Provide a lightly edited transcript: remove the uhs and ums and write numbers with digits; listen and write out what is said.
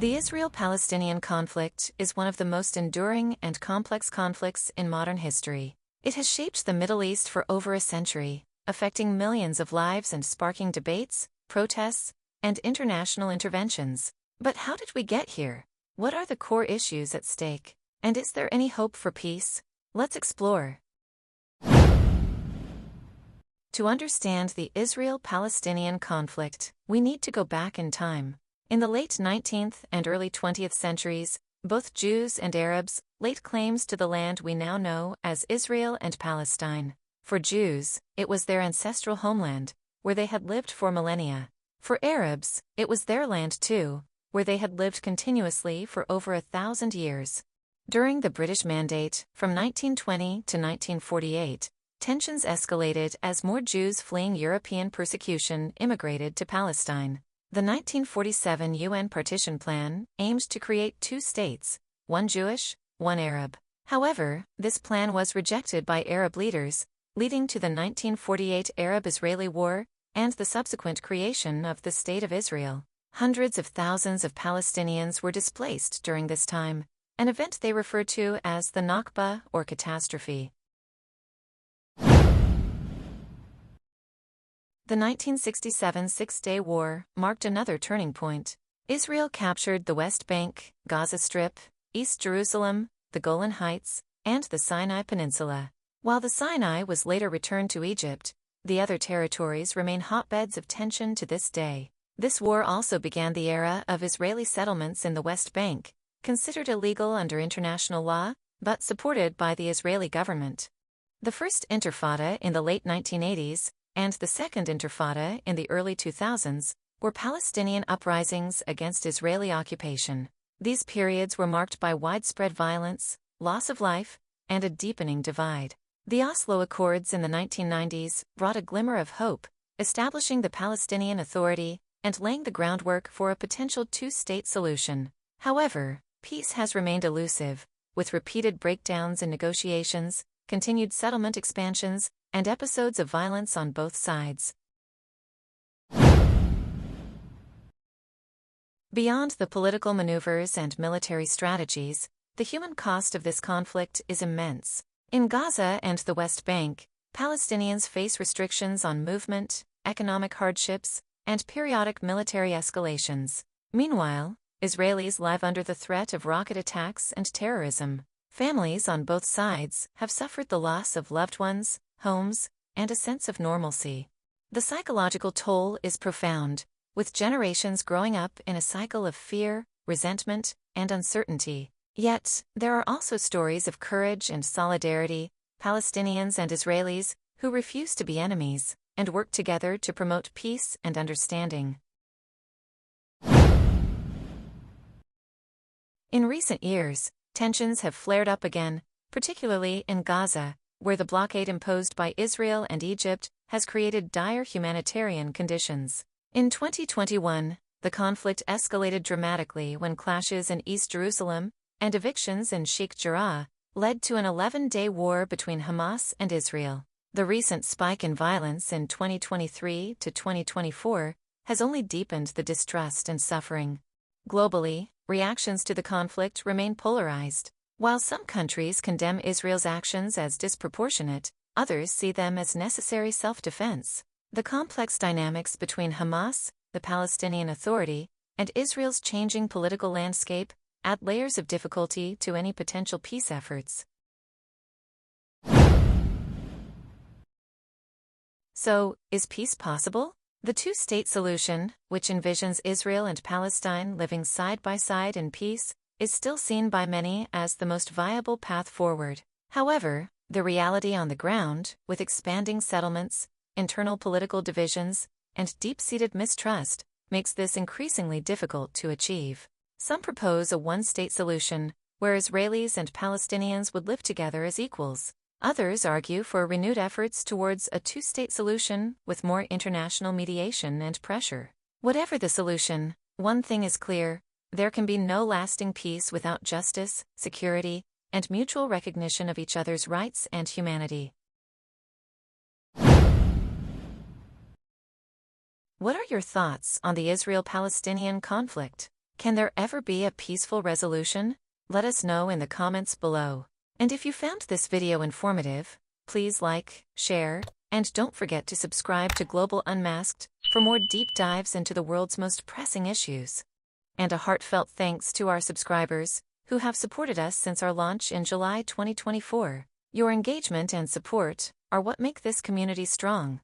The Israel-Palestinian conflict is one of the most enduring and complex conflicts in modern history. It has shaped the Middle East for over a century, affecting millions of lives and sparking debates, protests, and international interventions. But how did we get here? What are the core issues at stake? And is there any hope for peace? Let's explore. To understand the Israel-Palestinian conflict, we need to go back in time. In the late 19th and early 20th centuries, both Jews and Arabs laid claims to the land we now know as Israel and Palestine. For Jews, it was their ancestral homeland, where they had lived for millennia. For Arabs, it was their land too, where they had lived continuously for over 1,000 years. During the British Mandate, from 1920 to 1948, tensions escalated as more Jews fleeing European persecution immigrated to Palestine. The 1947 UN partition plan aimed to create two states, one Jewish, one Arab. However, this plan was rejected by Arab leaders, leading to the 1948 Arab-Israeli War and the subsequent creation of the State of Israel. Hundreds of thousands of Palestinians were displaced during this time, an event they refer to as the Nakba or catastrophe. The 1967 Six-Day War marked another turning point. Israel captured the West Bank, Gaza Strip, East Jerusalem, the Golan Heights, and the Sinai Peninsula. While the Sinai was later returned to Egypt, the other territories remain hotbeds of tension to this day. This war also began the era of Israeli settlements in the West Bank, considered illegal under international law, but supported by the Israeli government. The first Intifada in the late 1980s, and the second Intifada in the early 2000s, were Palestinian uprisings against Israeli occupation. These periods were marked by widespread violence, loss of life, and a deepening divide. The Oslo Accords in the 1990s brought a glimmer of hope, establishing the Palestinian Authority and laying the groundwork for a potential two-state solution. However, peace has remained elusive, with repeated breakdowns in negotiations, continued settlement expansions, and episodes of violence on both sides. Beyond the political maneuvers and military strategies, the human cost of this conflict is immense. In Gaza and the West Bank, Palestinians face restrictions on movement, economic hardships, and periodic military escalations. Meanwhile, Israelis live under the threat of rocket attacks and terrorism. Families on both sides have suffered the loss of loved ones, homes, and a sense of normalcy. The psychological toll is profound, with generations growing up in a cycle of fear, resentment, and uncertainty. Yet, there are also stories of courage and solidarity, Palestinians and Israelis who refuse to be enemies and work together to promote peace and understanding. In recent years, tensions have flared up again, particularly in Gaza, where the blockade imposed by Israel and Egypt has created dire humanitarian conditions. In 2021, the conflict escalated dramatically when clashes in East Jerusalem and evictions in Sheikh Jarrah led to an 11-day war between Hamas and Israel. The recent spike in violence in 2023 to 2024 has only deepened the distrust and suffering. Globally, reactions to the conflict remain polarized. While some countries condemn Israel's actions as disproportionate, others see them as necessary self-defense. The complex dynamics between Hamas, the Palestinian Authority, and Israel's changing political landscape add layers of difficulty to any potential peace efforts. So, is peace possible? The two-state solution, which envisions Israel and Palestine living side by side in peace, is still seen by many as the most viable path forward. However, the reality on the ground, with expanding settlements, internal political divisions, and deep-seated mistrust, makes this increasingly difficult to achieve. Some propose a one-state solution, where Israelis and Palestinians would live together as equals. Others argue for renewed efforts towards a two-state solution with more international mediation and pressure. Whatever the solution, one thing is clear: there can be no lasting peace without justice, security, and mutual recognition of each other's rights and humanity. What are your thoughts on the Israel-Palestinian conflict? Can there ever be a peaceful resolution? Let us know in the comments below. And if you found this video informative, please like, share, and don't forget to subscribe to Global Unmasked for more deep dives into the world's most pressing issues. And a heartfelt thanks to our subscribers, who have supported us since our launch in July 2024. Your engagement and support are what make this community strong.